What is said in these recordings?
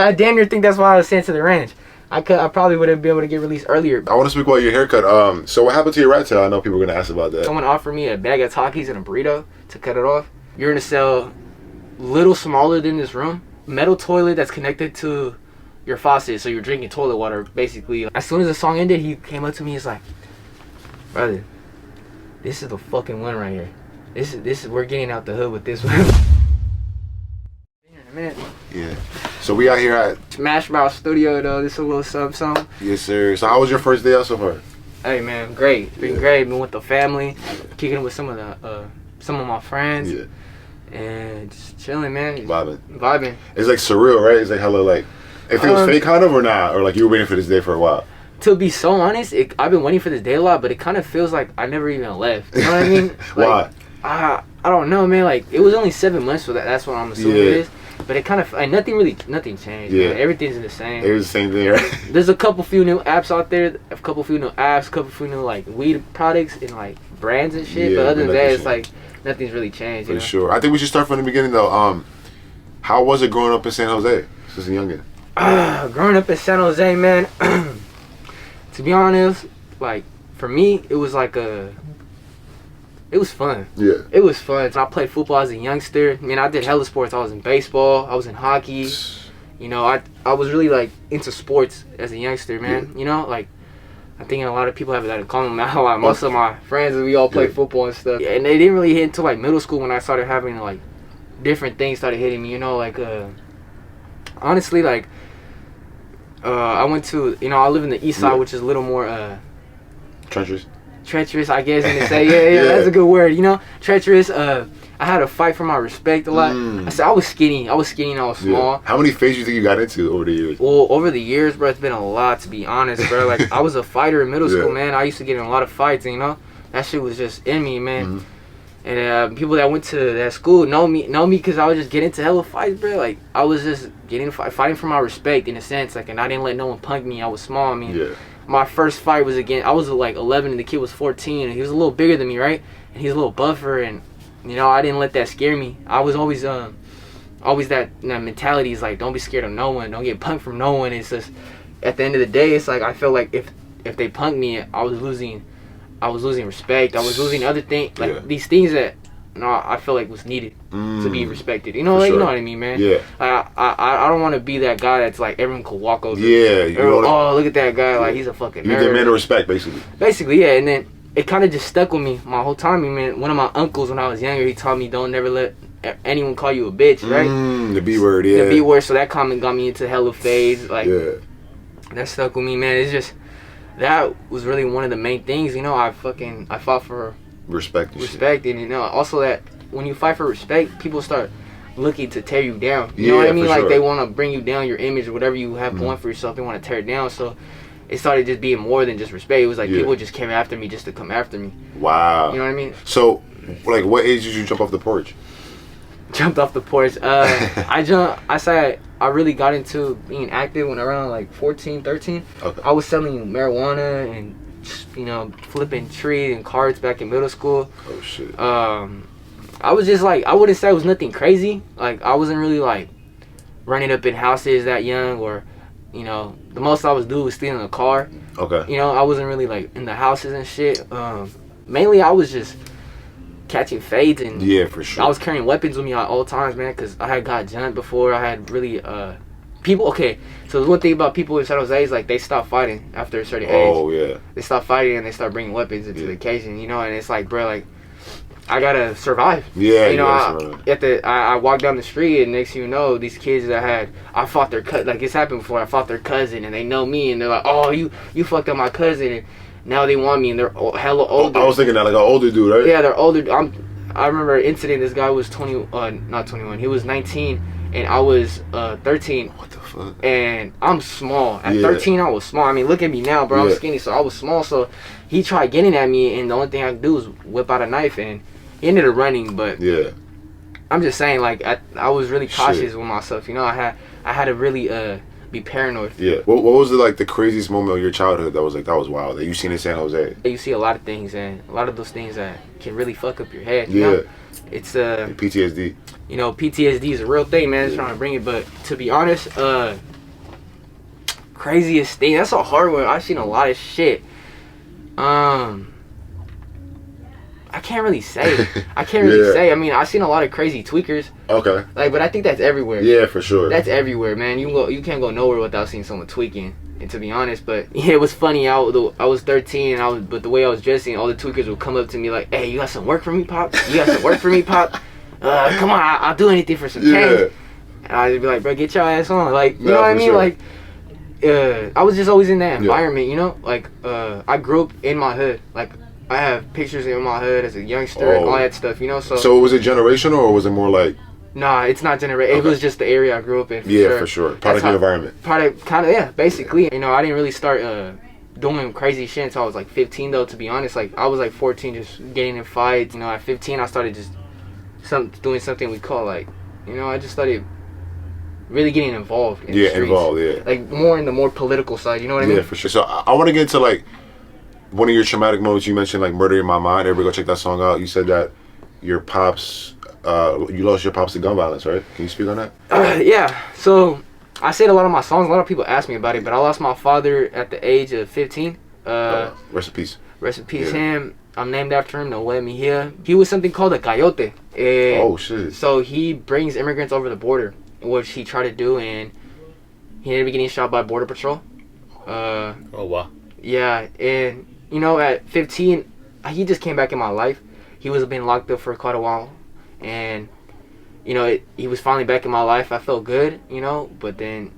I damn near think that's why I was sent to the ranch. I probably would have been able to get released earlier. I want to speak about your haircut. So what happened to your rat tail? I know people are gonna ask about that. Someone offered me a bag of Takis and a burrito to cut it off. You're in a cell little smaller than this room. Metal toilet that's connected to your faucet, so you're drinking toilet water basically. As soon as the song ended, he came up to me. He's like, brother, this is the fucking one right here. This is we're getting out the hood with this one. Yeah. So we out here at Smash Mouth Studio though. This is a little something. Yes, sir. So how was your first day out so far? Hey man, great. Been great. Been with the family, kicking it with some of my friends. Yeah. And just chilling, man. Vibing. It's like surreal, right? It's like hella like it feels fake kind of or not? Or like you were waiting for this day for a while? To be so honest, I've been waiting for this day a lot, but it kind of feels like I never even left. You know what I mean? Why? I don't know, man. Like it was only 7 months, so that's what I'm assuming it is. But it kind of like nothing changed. Yeah, man. Everything's the same. It was the same thing, right? There's a couple few new apps out there, a couple few new like weed products and like brands and shit. But other than that, it's like nothing's really changed. For sure. I think we should start from the beginning though. How was it growing up in San Jose as a youngin? Growing up in San Jose, man. To be honest, like for me, it was like it was fun. Yeah. It was fun. I played football as a youngster. I mean, I did hella sports. I was in baseball. I was in hockey. You know, I was really like into sports as a youngster, man. You know, like I think a lot of people have that in common. Like most of my friends, we all played football and stuff. And they didn't really hit until like middle school when I started having like different things started hitting me. You know, like honestly, like I went to, you know, I live in the east side, which is a little more treacherous, I guess you can say. Yeah, that's a good word, you know. Treacherous. I had to fight for my respect a lot. I was skinny and I was small. How many fights do you think you got into over the years? Well, over the years, bro, it's been a lot, to be honest, bro. Like I was a fighter in middle school, man. I used to get in a lot of fights, and, you know, that shit was just in me, man. And people that went to that school know me because I would just get into hella fights, bro. Like I was just fighting for my respect in a sense, like, and I didn't let no one punk me. I was small. I mean, my first fight was I was like 11 and the kid was 14, and he was a little bigger than me, right? And he's a little buffer, and you know, I didn't let that scare me. I was always that mentality is like, don't be scared of no one, don't get punked from no one. It's just at the end of the day, it's like I felt like if they punked me, I was losing respect. I was losing other things, like these things that I feel like was needed to be respected. You know, like, you know what I mean, man. Yeah. I don't want to be that guy that's like everyone could walk over. Yeah. Oh, look at that guy, like he's a fucking nerd. You demand of respect, basically. Basically, yeah. And then it kind of just stuck with me my whole time. I mean, one of my uncles when I was younger, he taught me don't never let anyone call you a bitch, right? The B word, yeah. The B word. So that comment got me into hella phase. Like, that stuck with me, man. It's just. That was really one of the main things, you know. I fought for respect, and you know, also that when you fight for respect, people start looking to tear you down. You know what I mean? Like they want to bring you down, your image or whatever you have going for yourself. They want to tear it down. So it started just being more than just respect. It was like people just came after me just to come after me. Wow. You know what I mean? So, like, what age did you jump off the porch? Jumped off the porch. I really got into being active when around like 14, 13. Okay. I was selling marijuana and, you know, flipping trees and cards back in middle school. Oh shit. I was just like, I wouldn't say it was nothing crazy. Like I wasn't really like running up in houses that young, or, you know, the most I was doing was stealing a car. Okay. You know, I wasn't really like in the houses and shit. Mainly I was just catching fades, and for sure I was carrying weapons with me at all times, man, because I had got jumped before. I had really people. Okay, so the one thing about people in San Jose is like they stop fighting after a certain age. Oh yeah, they stop fighting and they start bringing weapons into the occasion, you know. And it's like, bro, like I gotta survive. Yeah, you know. I walked down the street, and next thing you know, these kids that I fought their like it's happened before. I fought their cousin, and they know me, and they're like, oh, you fucked up my cousin, and now they want me, and they're hella older. I was thinking that, like an older dude, right? Yeah, they're older. I remember an incident. This guy was not 21. He was 19, and I was 13. What the fuck? And I'm small. At 13, I was small. I mean, look at me now, bro. I'm skinny, so I was small. So he tried getting at me, and the only thing I could do was whip out a knife, and he ended up running. But I'm just saying, like I was really cautious with myself. You know, I had to really be paranoid. Yeah. What was the craziest moment of your childhood that was wild that you seen in San Jose? You see a lot of things, and a lot of those things that can really fuck up your head. You know? It's PTSD. You know, PTSD is a real thing, man. It's trying to bring it, but to be honest, Craziest thing. That's a hard one. I've seen a lot of shit. I can't really say. I mean, I've seen a lot of crazy tweakers. Okay. Like, but I think that's everywhere. Yeah, for sure. That's everywhere, man. You can't go nowhere without seeing someone tweaking. And to be honest, but yeah, it was funny. I was 13, but the way I was dressing, all the tweakers would come up to me like, "Hey, you got some work for me, Pop? You got some work for me, Pop? Come on, I'll do anything for some change." And I'd just be like, "Bro, get your ass on." Like, you know what I mean? Sure. Like, I was just always in that environment, you know? Like, I grew up in my hood. Like, I have pictures in my hood as a youngster and all that stuff, you know? So was it generational or was it more like... Nah, it's not generational. Okay. It was just the area I grew up in. For sure. Product of environment. Basically. You know, I didn't really start doing crazy shit until I was like 15, though, to be honest. Like, I was like 14 just getting in fights. You know, at 15, I started just doing something we call, like, you know, I just started really getting involved in the streets. Like, more in the more political side, you know what I mean? Yeah, for sure. So, I want to get into, like, one of your traumatic moments. You mentioned, like, Murder in My Mind. Everybody go check that song out. You said that your pops... you lost your pops to gun violence, right? Can you speak on that? Yeah. So I say it a lot of my songs. A lot of people ask me about it, but I lost my father at the age of 15. Rest in peace. Rest in peace, him. I'm named after him. No way me here. He was something called a coyote. Oh shit. So he brings immigrants over the border, which he tried to do, and he ended up getting shot by Border Patrol. Oh wow. Yeah, and you know, at 15, he just came back in my life. He was being locked up for quite a while. And, you know, he was finally back in my life. I felt good, you know, but then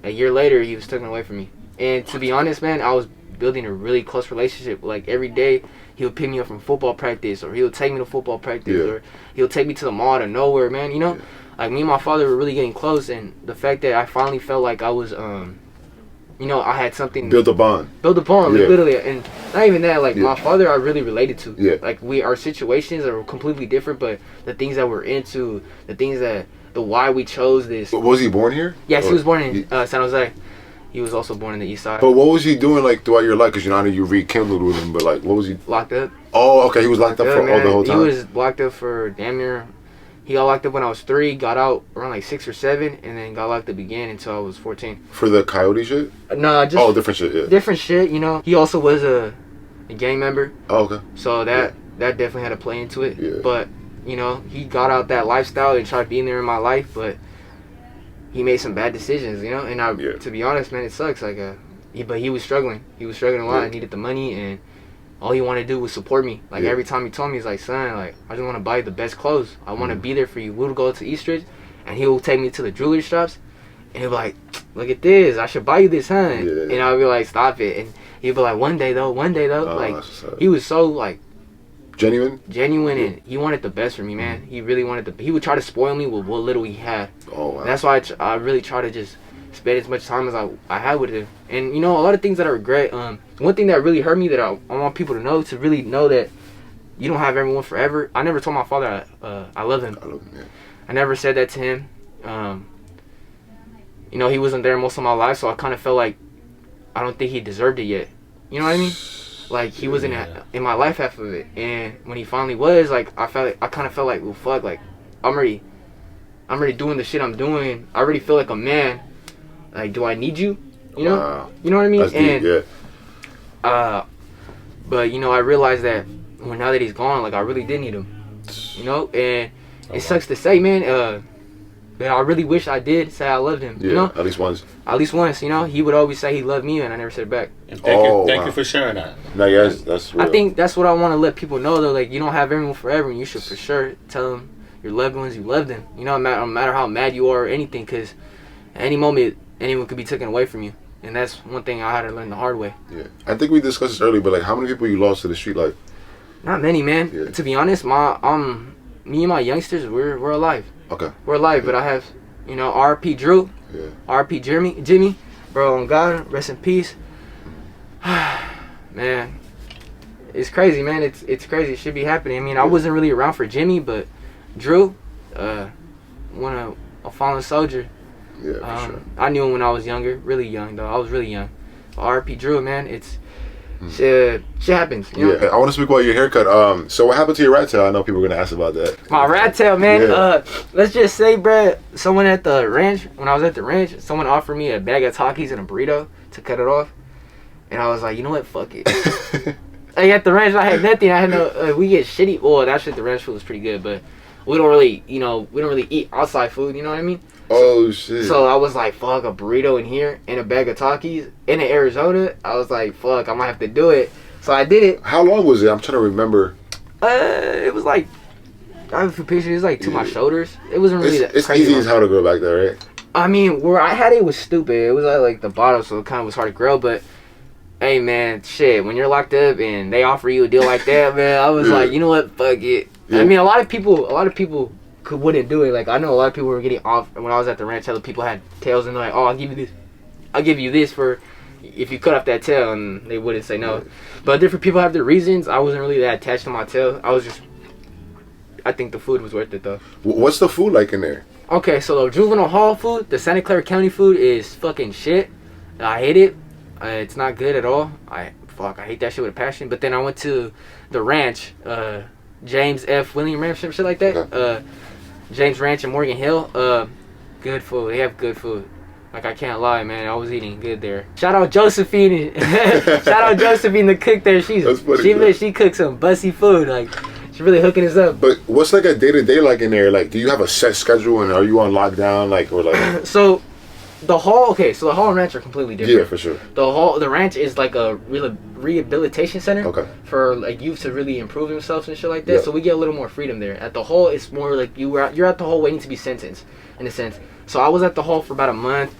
a year later, he was taken away from me. And to be honest, man, I was building a really close relationship. Like, every day, he would pick me up from football practice, or he would take me to football practice, or he would take me to the mall out of nowhere, man, you know? Like, me and my father were really getting close, and the fact that I finally felt like I was, you know, I had something... Build a bond, like, literally. And not even that, like, my father I really related to. Like, our situations are completely different, but the things that we're into, the why we chose this. But was he born here? Yes, he was born in San Jose. He was also born in the east side. But what was he doing, like, throughout your life? Because, you know, I know you rekindled with him, but, like, what was he... Locked up. Oh, okay, he was locked up for the whole time? He was locked up for damn near... He got locked up when I was 3, got out around like 6 or 7, and then got locked up again until I was 14. For the coyote shit? No, just... Oh, different shit, Different shit, you know. He also was a gang member. Oh, okay. So that definitely had to play into it. Yeah. But, you know, he got out that lifestyle and tried being there in my life, but he made some bad decisions, you know. And to be honest, man, it sucks. Like, but he was struggling. He was struggling a lot. I needed the money, and all he wanted to do was support me. Like, every time he told me, he's like, "Son, like, I just want to buy you the best clothes. I want to be there for you." We'll go to Eastridge, and he'll take me to the jewelry shops, and he'll be like, "Look at this. I should buy you this, huh?" And I'll be like, "Stop it." And he'll be like, one day though. Like, he was so, like, genuine, and he wanted the best for me, man. He really wanted he would try to spoil me with what little he had. Oh, wow. And that's why I really try to just spend as much time as I had with him. And, you know, a lot of things that I regret. One thing that really hurt me that I want people to know, to really know that you don't have everyone forever. I never told my father I love him. I never said that to him. You know, he wasn't there most of my life, so I kind of felt like I don't think he deserved it yet. You know what I mean? Like, he wasn't in my life half of it. And when he finally was, like, I kind of felt like, well, fuck, like, I'm already doing the shit I'm doing. I already feel like a man. Like, do I need you? You know? Wow. You know what I mean? That's deep, but, you know, I realized that now that he's gone, like, I really did need him. You know? And it sucks to say, man, but I really wish I did say I loved him. Yeah, you know? At least once. At least once, you know? He would always say he loved me, and I never said it back. And thank you for sharing that. No, yes, that's real. I think that's what I want to let people know, though. Like, you don't have everyone forever, and you should for sure tell them your loved ones you love them. You know, no matter how mad you are or anything, because at any moment, anyone could be taken away from you. And that's one thing I had to learn the hard way. Yeah. I think we discussed this earlier, but, like, how many people you lost to the street life? Not many, man. Yeah. To be honest, me and my youngsters, we're alive. Okay. We're alive, but I have, you know, R.P. Drew, R.P. Jimmy, bro, on God, rest in peace. Man, it's crazy, man. It's crazy. It should be happening. I mean, I wasn't really around for Jimmy, but Drew, a fallen soldier. Yeah, for sure. I knew him when I was younger, really young though. I was really young. R.P. Drew, man, it's Shit happens. You know? Yeah, I want to speak about your haircut. So what happened to your rat tail? I know people are gonna ask about that. My rat tail, man. Let's just say, bruh, someone at the ranch, when I was at the ranch, someone offered me a bag of Takis and a burrito to cut it off, and I was like, you know what, fuck it. Like at the ranch, I had nothing. I had no. We get shitty. Well, actually, the ranch food was pretty good, but we don't really eat outside food. You know what I mean? Oh shit. So I was like, fuck, a burrito in here and a bag of Takis in Arizona. I was like, fuck, I might have to do it. So I did it. How long was it? I'm trying to remember. It was like, I have a few pictures. It was like to my shoulders. It wasn't really that it's crazy. Easy as hell to grow back there, right? I mean, where I had it was stupid. It was at like the bottom, so it kind of was hard to grow. But hey, man, shit, when you're locked up and they offer you a deal like that, man, I was like, you know what, fuck it. I mean, a lot of people wouldn't do it. Like, I know a lot of people were getting off when I was at the ranch. Other people had tails and they're like, oh, I'll give you this for if you cut off that tail, and they wouldn't say no. But different people have their reasons. I wasn't really that attached to my tail. I think the food was worth it though. What's the food like in there? Okay, so the juvenile hall food, the Santa Clara County food is fucking shit. I hate it. It's not good at all. I hate that shit with a passion. But then I went to the ranch, James F. William Ranch, shit like that. Okay. James Ranch in Morgan Hill. Good food. They have good food. Like, I can't lie, man. I was eating good there. Shout out Josephine. Shout out Josephine, the cook there. She cooks some bussy food. Like, she's really hooking us up. But what's like a day-to-day like in there? Like, do you have a set schedule and are you on lockdown? Like, or like... So the hall and ranch are completely different. Yeah, for sure. The ranch is like a rehabilitation center. Okay. For like youth to really improve themselves and shit like that. Yeah. So we get a little more freedom there. At the hall, it's more like you're at the hall waiting to be sentenced, in a sense. So I was at the hall for about a month.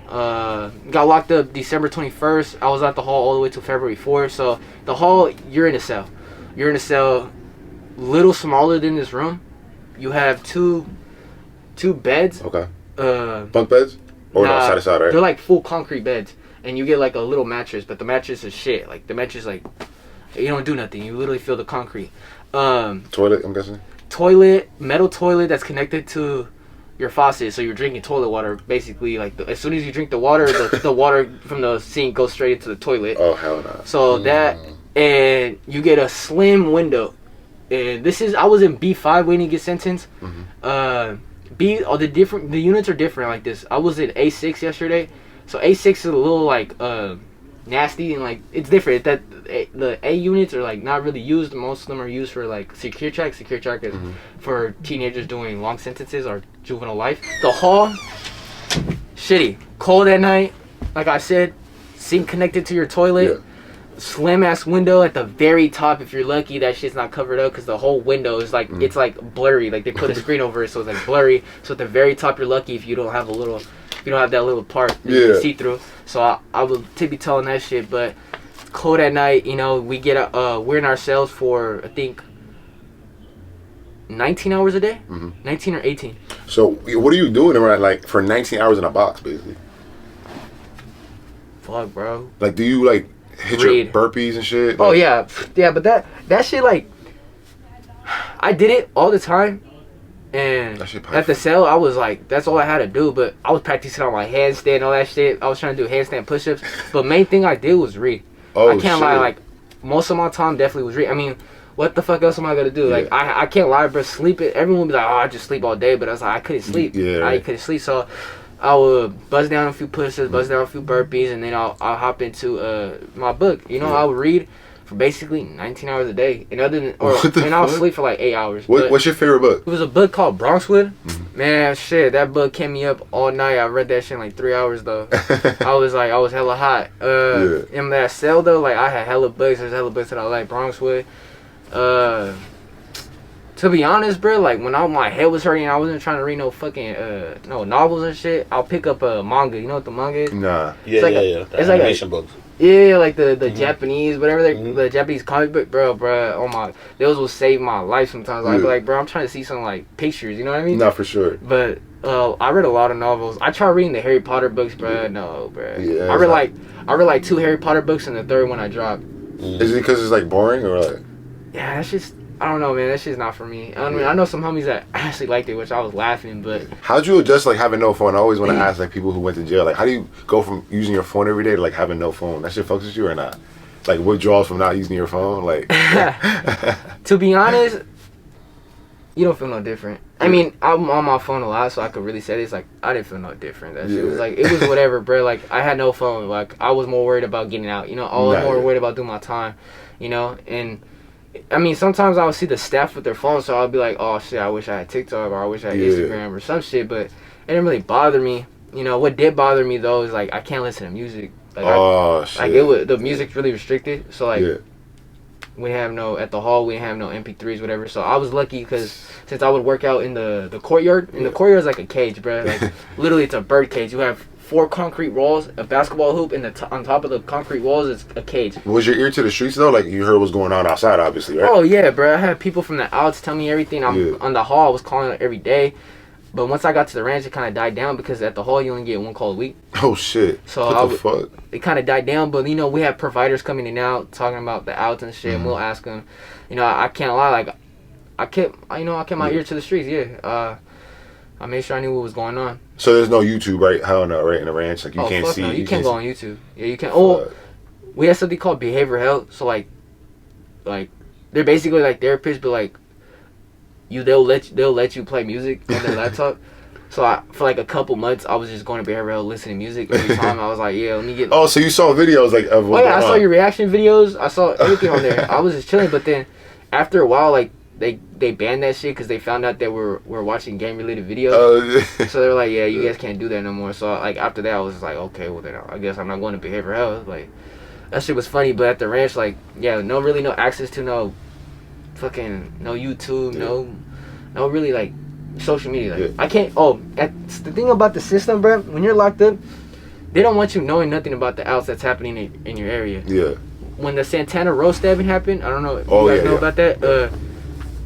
Got locked up December 21st. I was at the hall all the way to February 4th. So the hall, you're in a cell. You're in a cell, little smaller than this room. You have two beds. Okay. Bunk beds. Or no, side to side, right? They're like full concrete beds, and you get like a little mattress, but the mattress is shit. Like the mattress, like you don't do nothing. You literally feel the concrete. Toilet, I'm guessing. Metal toilet that's connected to your faucet, so you're drinking toilet water. Basically, like as soon as you drink the water, the water from the sink goes straight into the toilet. Oh hell no! So that, and you get a slim window. And I was in B5 waiting to get sentenced. Mm-hmm. The units are different like this. I was in A6 yesterday, so A6 is a little like nasty and like it's different. The A units are like not really used. Most of them are used for like secure track. Secure track is for teenagers doing long sentences or juvenile life. The hall, shitty, cold at night. Like I said, sink connected to your toilet. Yeah. Slim ass window at the very top. If you're lucky, that shit's not covered up because the whole window is like it's like blurry. Like they put a screen over it, so it's like blurry. So at the very top, you're lucky if you don't have that little part that you can see through. So I would be telling that shit. But cold at night, we get we're in our cells for I think 19 hours a day, 19 or 18. So what are you doing around like for 19 hours in a box, basically? Fuck, bro. Like, do you like hit your burpees and shit? Oh yeah, but that shit, like, I did it all the time, and at the cell I was like, that's all I had to do. But I was practicing on my handstand, all that shit. I was trying to do handstand push-ups, but main thing I did was read. I can't lie, like most of my time definitely was read. I mean, what the fuck else am I gonna do? Like I can't lie, bro. Sleep it. Everyone would be like, oh, I just sleep all day, but I was like, I couldn't sleep. I couldn't sleep, so I would buzz down a few push-ups, buzz down a few burpees, and then I'll hop into my book. I would read for basically 19 hours a day, and I'll sleep for like 8 hours. What's your favorite book? It was a book called Bronxwood. Man, shit, that book kept me up all night. I read that shit in like 3 hours though. I was hella hot. In that cell though, like I had hella books. There's hella books that I like. Bronxwood. To be honest, bro, like when my head was hurting, I wasn't trying to read no fucking no novels and shit. I'll pick up a manga. You know what the manga is? Nah. Yeah. The it's animation books. Yeah, like the Japanese, whatever the Japanese comic book, bro. Oh my, those will save my life sometimes. I'd be like, bro, I'm trying to see some like pictures. You know what I mean? Not for sure. But I read a lot of novels. I tried reading the Harry Potter books, bro. No, bro. Yeah, I read like 2 Harry Potter books and the third one I dropped. Is it because it's like boring or like? Yeah, that's just. I don't know, man. That shit's not for me. I mean, I know some homies that actually liked it, which I was laughing, but... How'd you adjust, like, having no phone? I always want to ask, like, people who went to jail, like, how do you go from using your phone every day to, like, having no phone? That shit focuses you or not? like withdrawals from not using your phone? Like, to be honest, you don't feel no different. I mean, I'm on my phone a lot, so I could really say this. Like, I didn't feel no different. That shit was like, it was whatever, bro. Like, I had no phone. Like, I was more worried about getting out. You know, I was more worried about doing my time. You know, and I mean, sometimes I would see the staff with their phones, so I'll be like, oh shit, I wish I had TikTok or I wish I had Instagram or some shit. But it didn't really bother me. You know, what did bother me though is like I can't listen to music. Like, shit. Like it was, the music's really restricted. So like, we have no at the hall. We have no MP3s, whatever. So I was lucky because since I would work out in the courtyard, and the courtyard is like a cage, bro. Like literally, it's a bird cage. You have 4 concrete walls, a basketball hoop, and on top of the concrete walls is a cage. Was your ear to the streets though? Like you heard what's going on outside, obviously, right? Oh yeah, bro. I had people from the outs tell me everything. I'm on the hall. I was calling every day. But once I got to the ranch, it kind of died down because at the hall you only get 1 call a week. Oh shit! So what the fuck? It kind of died down, but you know we have providers coming in and out talking about the outs and shit. And we'll ask them. You know, I can't lie. Like I kept my ear to the streets. Yeah. I made sure I knew what was going on. So there's no YouTube, right? How in the ranch, like you can't see. No. You can't go on YouTube. Yeah, you can't. Oh, we have something called behavioral health. So like they're basically like therapists, but like. They'll let you play music on their laptop. So for like a couple months, I was just going to behavioral health, listening to music every time. I was like, let me get. Oh, so you saw videos like of what? Oh yeah, I saw your reaction videos. I saw everything on there. I was just chilling, but then after a while, like they banned that shit because they found out that we're watching game related videos. So they were like, you guys can't do that no more. So like after that, I was just like, okay, well then I guess I'm not going to behavioral health. Like that shit was funny, but at the ranch, like no access to no YouTube, no really like social media. Like I can't. The thing about the system, bro, when you're locked up, they don't want you knowing nothing about the outs that's happening in your area. Yeah. When the Santana road stabbing happened, I don't know if you guys know about that.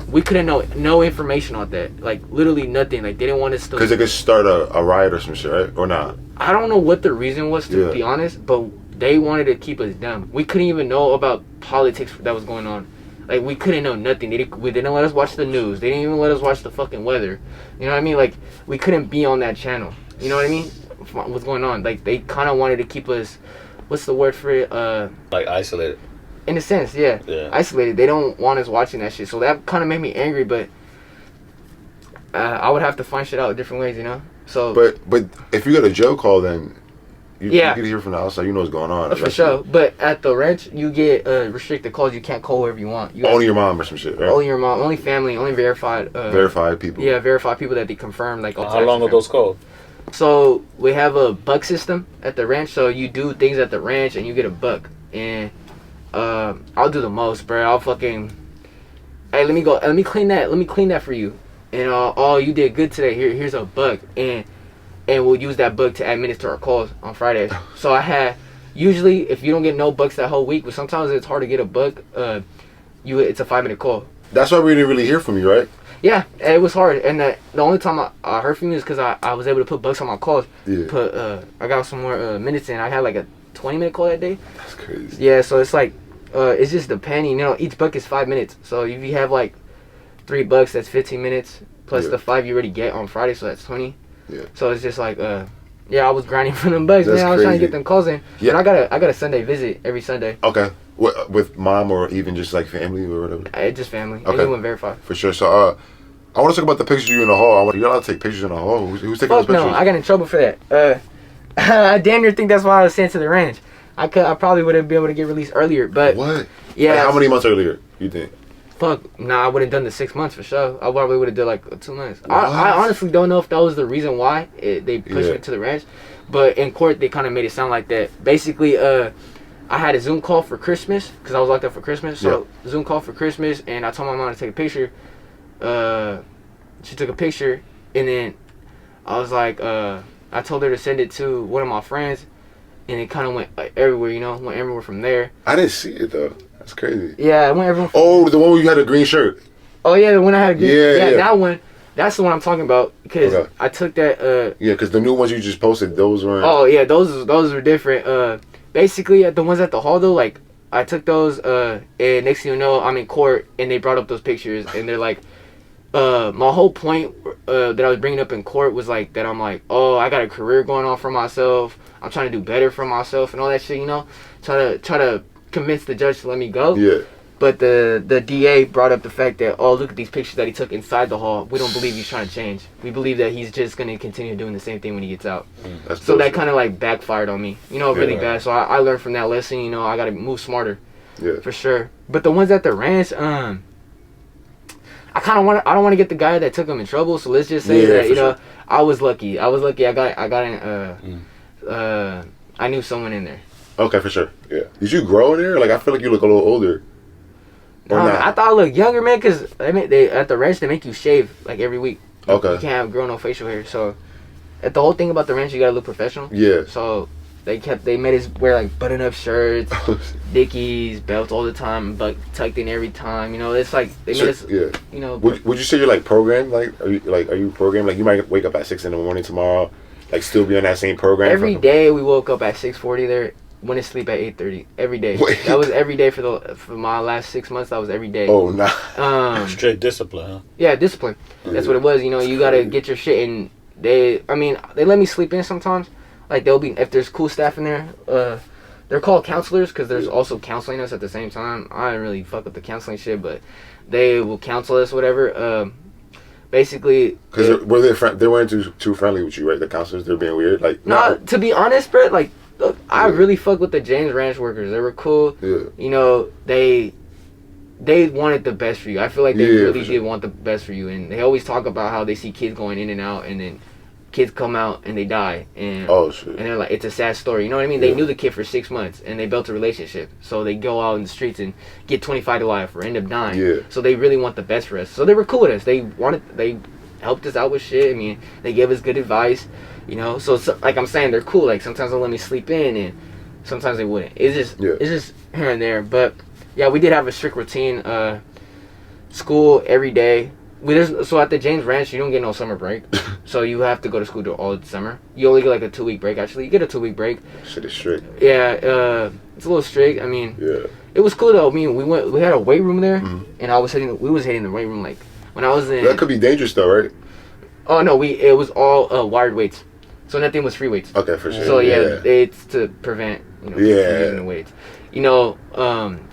We couldn't know no information on that. Like literally nothing. Like they didn't want us to. Because they could start a riot or some shit, right? Or not? I don't know what the reason was to be honest, but they wanted to keep us dumb. We couldn't even know about politics that was going on. Like, we couldn't know nothing. They didn't let us watch the news. They didn't even let us watch the fucking weather. You know what I mean? Like, we couldn't be on that channel. You know what I mean? What's going on? Like, they kind of wanted to keep us, what's the word for it? Like, isolated. In a sense, yeah. Isolated. They don't want us watching that shit. So that kind of made me angry, but I would have to find shit out different ways, you know? So. But if you get a jail call, then... You can hear from the outside. You know what's going on. For sure. But at the ranch, you get restricted calls. You can't call whoever you want. Only your mom or some shit, right? Only your mom. Only family. Only verified. Verified people. Yeah, verified people that they confirm. Like, how long are those called? So we have a buck system at the ranch. So you do things at the ranch and you get a buck. And I'll do the most, bro. I'll fucking. Hey, let me go. Let me clean that. Let me clean that for you. And you did good today. Here's a buck. And we'll use that buck to administer our calls on Fridays. So I had, usually, if you don't get no bucks that whole week, but sometimes it's hard to get a buck, it's a 5-minute call. That's why we didn't really hear from you, right? Yeah, it was hard. And the only time I heard from you is because I was able to put bucks on my calls. Yeah. I got some more minutes in. I had like a 20-minute call that day. That's crazy. Yeah, so it's like, it's just depending. You know, each buck is 5 minutes. So if you have like 3 bucks, that's 15 minutes. Plus the 5 you already get on Friday, so that's 20. Yeah. So it's just like, I was grinding for them bucks, man. I was trying to get them calls in. Yeah. And I got a Sunday visit every Sunday. Okay. With mom or even just like family or whatever? Just family. Okay. Anyone verified. For sure. So, I want to talk about the pictures of you in the hall. You're allowed to take pictures in the hall. Who's taking those pictures? No, I got in trouble for that. I damn near think that's why I was sent to the ranch. I probably would have been able to get released earlier, but... What? Yeah. Like how many months earlier, you think? Fuck, nah, I would have done the 6 months for sure. I probably would have done like 2 months. I honestly don't know if that was the reason why they pushed me to the ranch, but in court they kind of made it sound like that. Basically, I had a Zoom call for Christmas because I was locked up for Christmas. So Zoom call for Christmas, and I told my mom to take a picture. She took a picture, and then I was like, I told her to send it to one of my friends, and it kind of went everywhere. You know, went everywhere from there. I didn't see it though. That's crazy. Yeah, I went everyone. Oh, the one where you had a green shirt. Oh yeah, the one I had a green. Yeah, that one. That's the one I'm talking about because I took that. Yeah, because the new ones you just posted, those weren't. Oh yeah, those were different. Basically, the ones at the hall though, like I took those. And next thing you know, I'm in court, and they brought up those pictures, and they're like, my whole point that I was bringing up in court was like that I'm like, oh, I got a career going on for myself. I'm trying to do better for myself and all that shit, you know. Try to convince the judge to let me go. Yeah. But the DA brought up the fact that, oh, look at these pictures that he took inside the hall. We don't believe he's trying to change. We believe that he's just going to continue doing the same thing when he gets out. So that kind of like backfired on me, really bad. So I learned from that lesson, I got to move smarter. Yeah. For sure. But the ones at the ranch, I don't want to get the guy that took him in trouble. So let's just say that, sure. I was lucky. I got in, I knew someone in there. Okay, for sure. Yeah. Did you grow in there? Like, I feel like you look a little older. No, I thought I looked younger, man, because they at the ranch, they make you shave, like, every week. Okay. You can't grow no facial hair. So, the whole thing about the ranch, you got to look professional. Yeah. So, they made us wear, like, button-up shirts, dickies, belts all the time, but tucked in every time. It's like, they made us, Would you say you're, like, programmed? Like, are you programmed? Like, you might wake up at 6 in the morning tomorrow, like, still be on that same program? Every day we woke up at 6:40 there. Went to sleep at 8:30 every day. Wait. That was every day for my last 6 months. That was every day. Oh, nah. Straight discipline, huh? Yeah, discipline. That's what it was. You gotta get your shit. And they let me sleep in sometimes. Like if there's cool staff in there. They're called counselors because there's also counseling us at the same time. I didn't really fuck with the counseling shit, but they will counsel us, whatever. Basically, because they weren't too friendly with you, right? The counselors, they're being weird. Like, no, to be honest, bro, like. Look, I really fuck with the James Ranch workers. They were cool. Yeah. They wanted the best for you. I feel like they really did want the best for you. And they always talk about how they see kids going in and out, and then kids come out and they die. And shit. And they're like, it's a sad story. You know what I mean? They knew the kid for 6 months, and they built a relationship. So they go out in the streets and get 25 to life or end up dying. Yeah. So they really want the best for us. So they were cool with us. They helped us out with shit. I mean, they gave us good advice. So like I'm saying, they're cool. Like sometimes they'll let me sleep in, and sometimes they wouldn't. It's just here and there. But yeah, we did have a strict routine. School every day. So at the James Ranch, you don't get no summer break, so you have to go to school all the summer. You only get like a 2-week break. Actually, you get a 2-week break. Shit is strict. Yeah, it's a little strict. I mean, it was cool though. I mean, we had a weight room there, and we was hitting the weight room like when I was in. That could be dangerous though, right? Oh no, it was all wired weights. So nothing was free weights. Okay, for sure. So it's to prevent using the weights.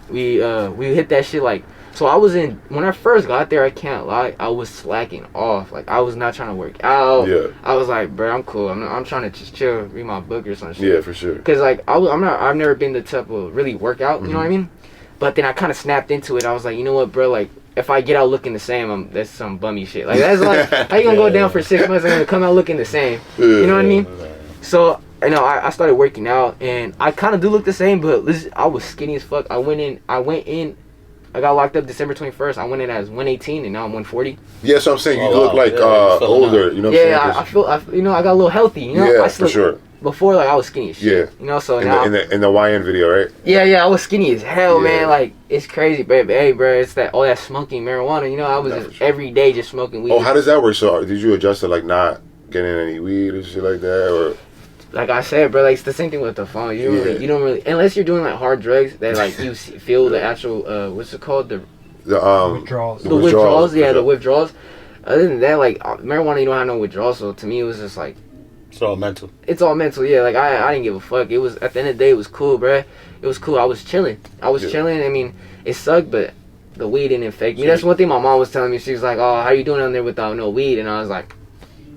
We hit that shit like. So when I first got there, I can't lie, I was slacking off. Like I was not trying to work out. Yeah. I was like, bro, I'm cool. I'm trying to just chill, read my book or some shit. Yeah, for sure. Cause like I've never been the type of really work out. You know what I mean? But then I kind of snapped into it. I was like, you know what, bro? Like if I get out looking the same, that's some bummy shit. Like that's like how you gonna go down for 6 months and gonna come out looking the same? You know what I mean? So I started working out and I kind of do look the same, but I was skinny as fuck. I went in. I got locked up December 21st. I went in as 118 and now I'm 140. Yeah, so I'm saying you look like older. You know what I'm saying? I got a little healthy. Yeah, for sure. Before, like, I was skinny as shit. Yeah. So in now... In the YN video, right? Yeah, I was skinny as hell, man. Like, it's crazy, baby. Hey, bro, it's all that smoking marijuana. I was just every day just smoking weed. Oh, how does that work? So, did you adjust to, like, not getting any weed or shit like that, or... Like I said, bro, like it's the same thing with the phone. You don't really, unless you're doing like hard drugs that like you feel the actual what's it called, the withdrawals. The withdrawals. The withdrawals. Other than that, like marijuana, you don't have no withdrawals. So to me, it was just like it's all mental. It's all mental. Yeah, like I didn't give a fuck. It was at the end of the day, it was cool, bro. It was cool. I was chilling. Chilling. I mean, it sucked, but the weed didn't affect me. That's one thing my mom was telling me. She was like, "Oh, how you doing down there without no weed?" And I was like,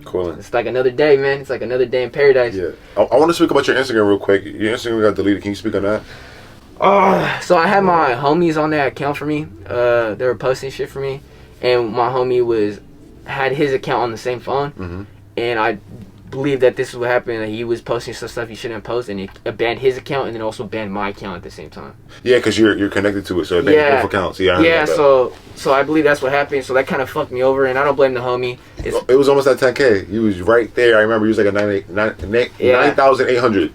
cool. It's like another day, man. It's like another day in paradise. Yeah. I want to speak about your Instagram real quick. Your Instagram got deleted. Can you speak on that? So I had my homies on that account for me. They were posting shit for me, and my homie had his account on the same phone, and I believe that this is what happened. That he was posting some stuff he shouldn't post, and it banned his account, and then also banned my account at the same time. Yeah, because you're connected to it, so it banned both accounts. Yeah. So I believe that's what happened. So that kind of fucked me over, and I don't blame the homie. It was almost at 10K. He was right there. I remember he was like a 9,800.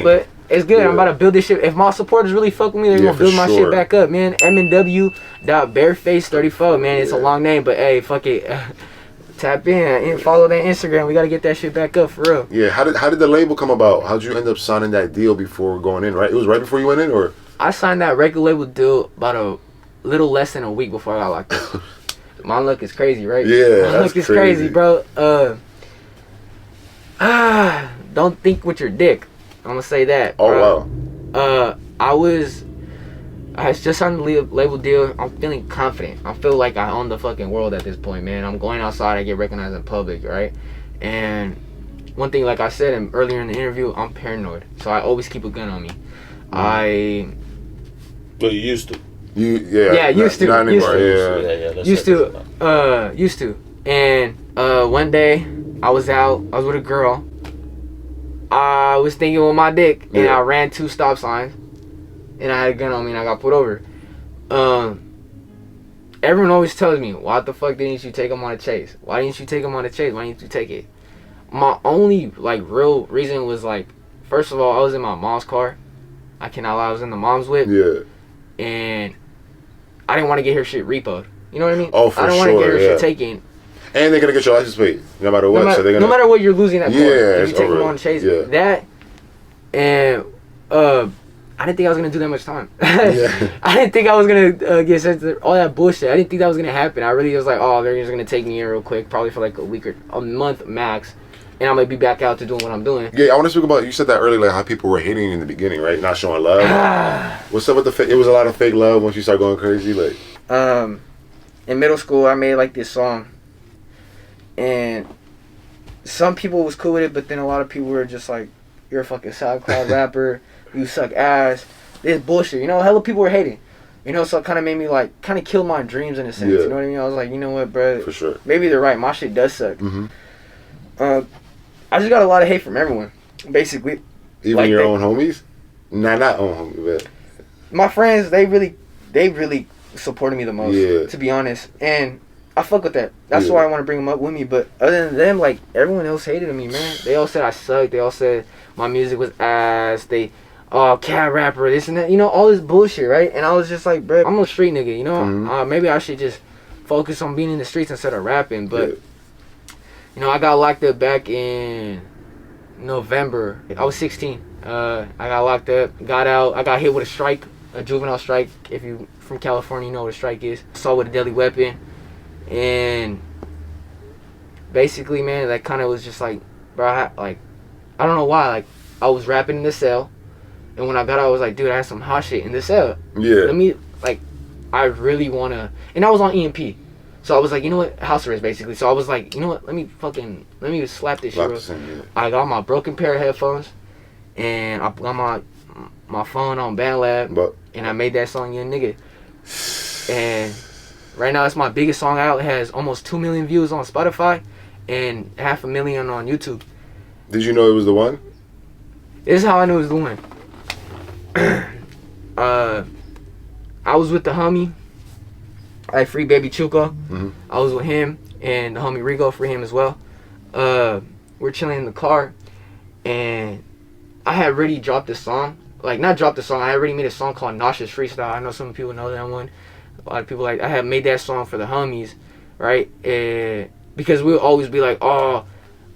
But it's good. I'm about to build this shit. If my supporters really fuck with me, they're gonna build my shit back up, man. MnwBareface34, man. It's a long name, but hey, fuck it. Tap in and follow that Instagram. We gotta get that shit back up for real. Yeah. How did the label come about? How'd you end up signing that deal before going in? Right. It was right before you went in, or I signed that record label deal about a little less than a week before I got locked up. My luck is crazy, right? Yeah. My luck is crazy, bro. Don't think with your dick. I'm gonna say that. Oh, wow. I was I just signed the label deal. I'm feeling confident. I feel like I own the fucking world at this point, man. I'm going outside. I get recognized in public, right? And one thing, like I said earlier in the interview, I'm paranoid. So I always keep a gun on me. But you used to. Used to. Not anymore. Used to. And one day, I was with a girl. I was thinking with my dick, and I ran 2 stop signs, and I had a gun on me, and I got pulled over. Everyone always tells me, why the fuck didn't you take him on a chase? Why didn't you take him on a chase? Why didn't you take it? My only, like, real reason was, like, first of all, I was in my mom's car. I cannot lie, I was in the mom's whip. Yeah. And I didn't want to get her shit repoed. You know what I mean? Oh, for sure. I don't want to get her shit taken. And they're gonna get your license plate no matter what. No matter what, you're losing that point. If you take them over. on chase. Yeah. That and I didn't think I was gonna do that much time. Yeah. I didn't think I was gonna get sent to all that bullshit. I didn't think that was gonna happen. I really was like, oh, they're just gonna take me in real quick, probably for like a week or a month max, and I'm gonna be back out to doing what I'm doing. Yeah, I want to speak about. You said that earlier, like how people were hating in the beginning, right? Not showing love. What's up with the fake? It was a lot of fake love once you start going crazy, like. In middle school, I made like this song, and some people was cool with it, but then a lot of people were just like, "You're a fucking SoundCloud rapper. You suck ass. This bullshit." You know, hella people were hating. You know, so it kind of made me like, kind of killed my dreams in a sense. Yeah. You know what I mean? I was like, you know what, bro? For sure. Maybe they're right. My shit does suck. Mm-hmm. I just got a lot of hate from everyone, basically. Even like your own homies? Not own homies, but my friends, they really supported me the most, to be honest. And I fuck with that. That's why I want to bring them up with me. But other than them, like, everyone else hated me, man. They all said I sucked. They all said my music was ass. Cat rapper, this and that. You know, all this bullshit, right? And I was just like, bro, I'm a street nigga, you know? Maybe I should just focus on being in the streets instead of rapping. But, you know, I got locked up back in November. I was 16. I got locked up, got out. I got hit with a strike, a juvenile strike. If you from California, you know what a strike is. Assault with a deadly weapon. And basically, man, that kind of was just like, bro, I don't know why. Like, I was rapping in the cell. And when I got out, I was like, dude, I had some hot shit in the cell. Yeah. I really want to. And I was on EMP. So I was like, you know what? House arrest, basically. So I was like, you know what? Let me slap this shit. I got my broken pair of headphones. And I got my phone on BandLab. And I made that song, Young Nigga. And right now, it's my biggest song out. It has almost 2 million views on Spotify. And 500,000 on YouTube. Did you know it was the one? This is how I knew it was the one. I was with the homie, like Free Baby Chuco. I was with him and the homie Rigo, for him as well. We're chilling in the car, and I had already dropped this song. Like, not dropped the song, I had already made a song called Nauseous Freestyle. I know some people know that one. A lot of people I had made that song for the homies, right? And because we'll always be like, oh,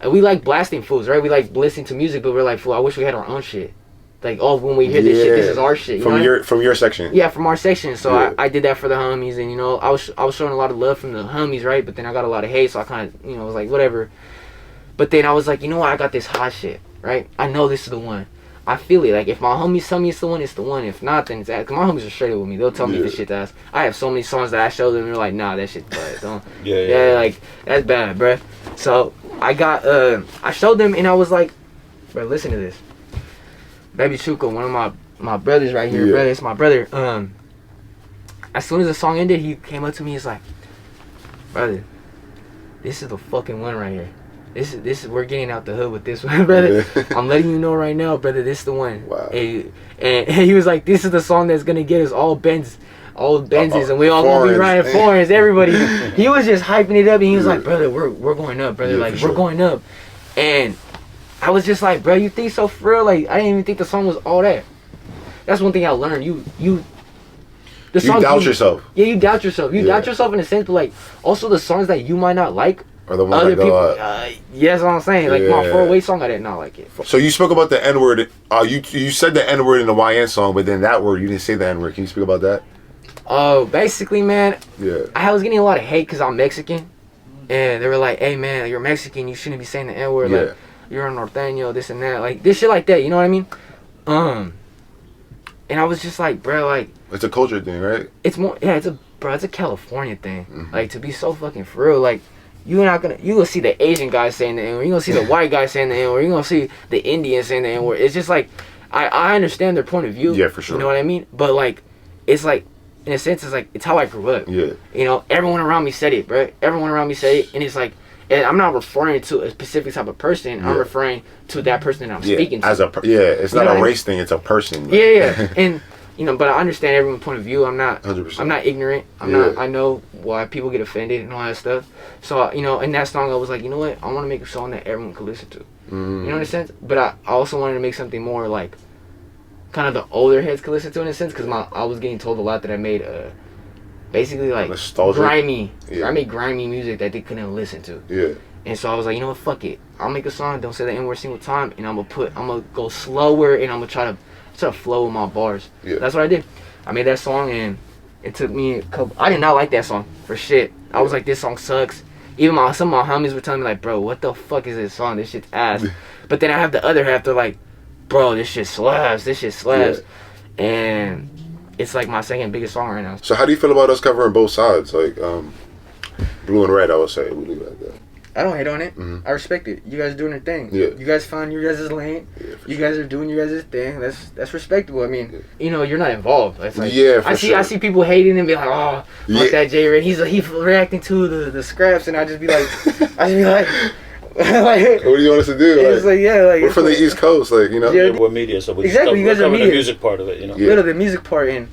we like blasting fools, right? We like listening to music, but we're like, fool, I wish we had our own shit. Like, oh, when we hear this shit, this is our shit. You from your section. Yeah, from our section. So I did that for the homies, and you know, I was showing a lot of love from the homies, right? But then I got a lot of hate, so I kind of, you know, was like, whatever. But then I was like, you know what? I got this hot shit, right? I know this is the one. I feel it. Like, if my homies tell me it's the one, it's the one. If not, then it's that. Cause my homies are straight up with me. They'll tell me this shit ass. I have so many songs that I show them, and they're like, nah, that shit's bad. Don't. Like, that's bad, bruh. So I showed them, and I was like, bro, listen to this. Baby Chuco, one of my brothers right here, brother. It's my brother. As soon as the song ended, he came up to me. He's like, brother, this is the fucking one right here. This is we're getting out the hood with this one, brother. I'm letting you know right now, brother. This is the one. Wow. And he was like, this is the song that's gonna get us all Benzes, and we all gonna be riding foreigns. Everybody. He was just hyping it up, and he was like, brother, we're going up, brother. Like, we're going up, and I was just like, bro, you think so for real? Like, I didn't even think the song was all that. That's one thing I learned. You doubt yourself. Yeah, you doubt yourself. You doubt yourself in a sense, but like, also the songs that you might not like are the ones other that go people. up. Yeah, that's what I'm saying. Like, my 408 song, I did not like it. So you spoke about the N-word. You said the N-word in the YN song, but then that word, you didn't say the N-word. Can you speak about that? Basically, man, I was getting a lot of hate because I'm Mexican. And they were like, hey, man, you're Mexican. You shouldn't be saying the N-word. Like, you're a Norteno, this and that. Like, this shit like that. You know what I mean? And I was just like, bro, like it's a culture thing, right? it's more, yeah, it's a California thing. Like, to be so fucking for real, like, you gonna see the Asian guy saying the N-word, you're gonna see the white guy saying the N-word, you're gonna see the Indian saying the N-word. It's just like, I understand their point of view. Yeah, for sure. You know what I mean? But like, it's like, in a sense, it's like, it's how I grew up. Yeah. You know, everyone around me said it, bro. Everyone around me said it, and it's like, and I'm not referring to a specific type of person. Yeah. I'm referring to that person that I'm speaking to. It's not a race thing. It's a person. Like. Yeah. And you know, but I understand everyone's point of view. I'm not 100%. I'm not ignorant. I know why people get offended and all that stuff. So, you know, in that song, I was like, you know what? I want to make a song that everyone could listen to. You know, in a sense. But I also wanted to make something more like, kind of the older heads could listen to, in a sense, because I was getting told a lot that I made basically like nostalgic. grimy music that they couldn't listen to. Yeah. And so I was like, you know what, fuck it. I'll make a song, don't say the N-word single time, and I'm gonna go slower, and I'm gonna try to flow with my bars. Yeah. That's what I did. I made that song, and it took me a couple. I did not like that song for shit. I was like, this song sucks. Even some of my homies were telling me like, bro, what the fuck is this song? This shit's ass. But then I have the other half. They're like, bro, this shit slaps. This shit slaps. Yeah. And it's like my second biggest song right now. So how do you feel about us covering both sides, like blue and red? I would say we leave it like that. I don't hate on it. I respect it. You guys are doing your thing. Yeah. You guys find your guys' lane. Yeah, you guys are doing your guys' thing. That's respectable. I mean, you know, you're not involved. It's like, I see people hating and be like, oh, fuck that J Red. He's reacting to the scraps, and I just be like, like, what do you want us to do? It's like, yeah, like we're from the East Coast, like, you know. Yeah, we're media, so we exactly. You guys are media. The music part of it, you know. Yeah, the music part and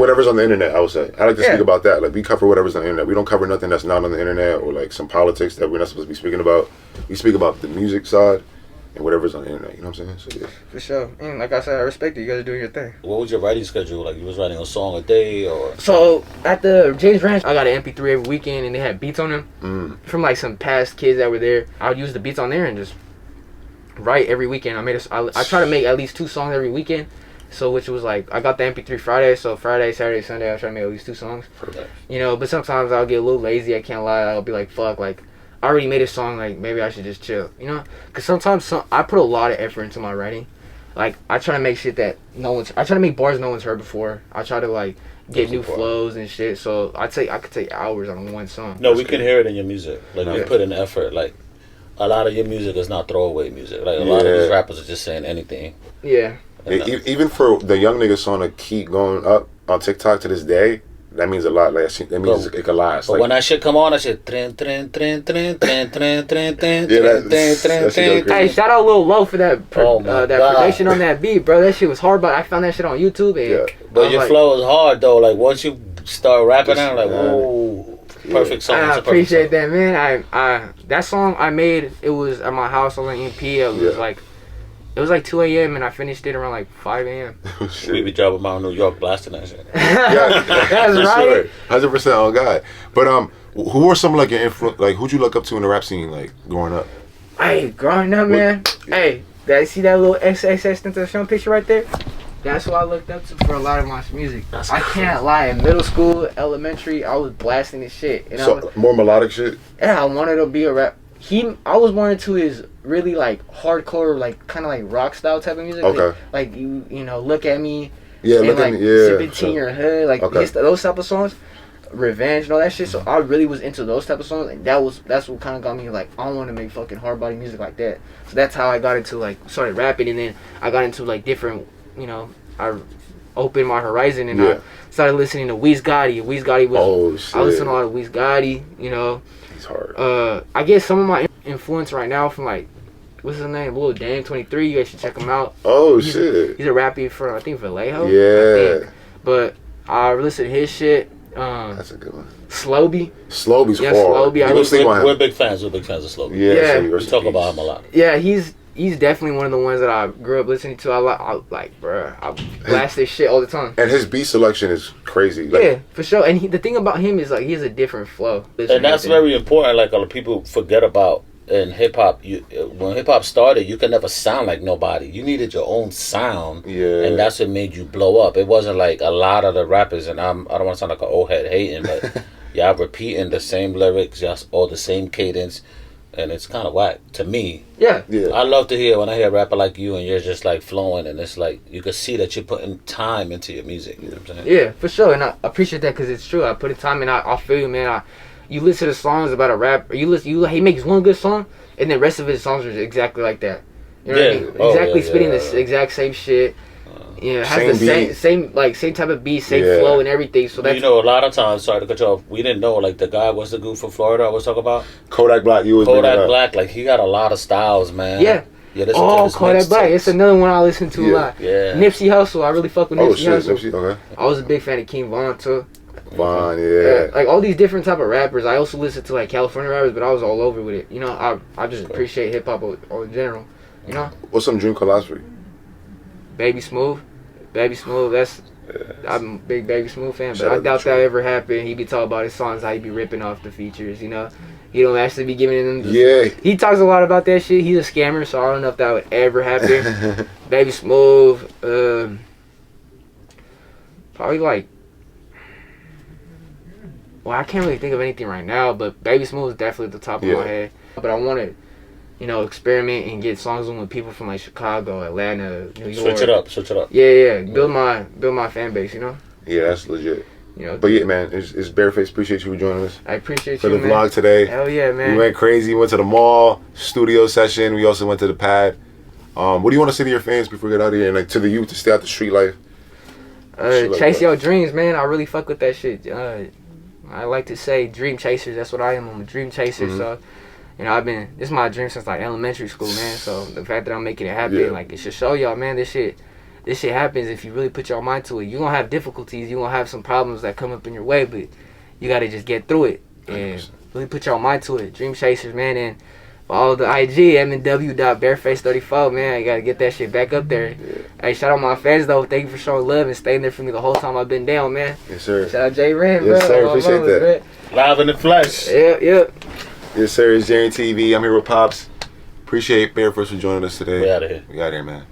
whatever's on the internet, I would say. I like to speak about that. Like, we cover whatever's on the internet. We don't cover nothing that's not on the internet or like some politics that we're not supposed to be speaking about. We speak about the music side and whatever's on the internet. You know what I'm saying? So yeah. For sure. And like I said, I respect it. You guys are doing your thing. What was your writing schedule? Like, you was writing a song a day, or? So at the James Ranch, I got an MP3 every weekend, and they had beats on them from like some past kids that were there. I would use the beats on there and just write every weekend. I try to make at least 2 songs every weekend. So, which was like, I got the MP3 Friday, so Friday, Saturday, Sunday, I try to make at least 2 songs. Perfect. You know, but sometimes I'll get a little lazy, I can't lie. I'll be like, fuck, like, I already made a song, like, maybe I should just chill, you know? Because sometimes I put a lot of effort into my writing. Like, I try to make shit that I try to make bars no one's heard before. I try to, like, get new flows and shit, so I could take hours on one song. No, we can hear it in your music. Like, you put in effort, like, a lot of your music is not throwaway music. Like, a lot of these rappers are just saying anything. Yeah. Even for the young nigga song to keep going up on TikTok to this day, that means a lot. Like, that means it could last. But like, when that shit come on, that shit Hey, shout out Lil Low for that production on that beat, bro. That shit was hard, but I found that shit on YouTube. And but your flow is hard though. Like, once you start rapping out, like, whoa, perfect song. I appreciate that, man. I that song I made, it was at my house on the MP. It was like 2 a.m. and I finished it around like 5 a.m. We be driving around New York blasting that shit. That's right. 100% on God. But who were some like your influence? Like, who'd you look up to in the rap scene, like growing up? Hey, growing up, man. Hey, see that little XXXTentacion picture right there? That's what I looked up to for a lot of my music. I can't lie. In middle school, elementary, I was blasting this shit. And so more melodic shit. Yeah, I wanted to be a rap. I was more into his really like hardcore, like kind of like rock style type of music. Okay. Like you know, look at me. Yeah, and look like at me. Yeah. Sipping tea in your hood, like those type of songs, Revenge and all that shit. So I really was into those type of songs, and that's what kind of got me like, I want to make fucking hard body music like that. So that's how I got into like started rapping, and then I got into like different, you know, I opened my horizon and I started listening to Weez Gotti. Weez Gotti was I listened to a lot of Weez Gotti, you know. He's hard. I get some of my influence right now from like, what's his name? Lil Dame 23. You guys should check him out. Shit. He's a rapper from, I think, Vallejo. Yeah. But I listen to his shit. That's a good one. Slowby. Slowby's hard. Slowby. We're big fans. We're big fans of Slowby. Yeah. We talk about him a lot. Yeah, he's definitely one of the ones that I grew up listening to. I blast this shit all the time. And his beat selection is crazy. Like, yeah, for sure. And the thing about him is like he has a different flow. And that's very important. Like, a lot of people forget about in hip hop. When hip hop started, you could never sound like nobody. You needed your own sound. Yeah. And that's what made you blow up. It wasn't like a lot of the rappers, and I don't want to sound like an old head hating, but y'all repeating the same lyrics, just all the same cadence. and it's kind of whack to me. Yeah. I love to hear when I hear a rapper like you and you're just like flowing, and it's like you can see that you're putting time into your music. You know what I'm saying? Yeah, for sure, and I appreciate that because it's true. I put in time, and I feel you, man. You listen to songs about a rapper. He makes one good song, and the rest of his songs are exactly like that. You know what I mean? Exactly spitting the exact same shit. Yeah, it has the same type of beat, same flow and everything. So that's, a lot of times, sorry to cut you off, we didn't know, like, the guy was the dude from Florida I was talking about. Kodak Black, Kodak Black, like, he got a lot of styles, man. Yeah. Kodak Black, it's another one I listen to a lot. Yeah. Nipsey Hussle, I really fuck with Nipsey Hussle. Nipsey, okay. I was a big fan of King Von too. Von, yeah. Like all these different type of rappers. I also listen to like California rappers, but I was all over with it. You know, I just appreciate hip hop in general. You know. What's some dream collabs for you? Baby Smooth, that's I'm a big Baby Smooth fan, but I doubt that ever happened. He be talking about his songs, how he be ripping off the features, you know. He don't actually be giving them. He talks a lot about that shit. He's a scammer, so I don't know if that would ever happen. Baby Smooth, probably like. Well, I can't really think of anything right now, but Baby Smooth is definitely at the top of my head. But I want to, you know, experiment and get songs on with people from like Chicago, Atlanta, New York. Switch it up. Yeah. Build my fan base, you know. Yeah, that's legit. You know, but yeah, man, it's Bareface. Appreciate you for joining us. I appreciate for you the vlog today. Hell yeah, man. We went crazy. We went to the mall, studio session. We also went to the pad. What do you want to say to your fans before we get out of here, and like to the youth to stay out the street life? Chase your dreams, man. I really fuck with that shit. I like to say dream chasers. That's what I am. I'm a dream chaser. So, you know, this is my dream since like elementary school, man. So the fact that I'm making it happen, like, it should show y'all, man, this shit happens if you really put your mind to it. You're gonna have difficulties. You're gonna have some problems that come up in your way, but you gotta just get through it and 100%. Really put your mind to it. Dream chasers, man. And for all the IG, MnwBareface34, man. I gotta get that shit back up there. Hey, shout out my fans though. Thank you for showing love and staying there for me the whole time I've been down, man. Yes, sir. Shout out J Ram, yes, bro. Sir. Appreciate that. Man. Live in the flesh. Yep. Yes, sir. It's JN TV. I'm here with Pops. Appreciate Bareface for joining us today. We out of here. We out of here, man.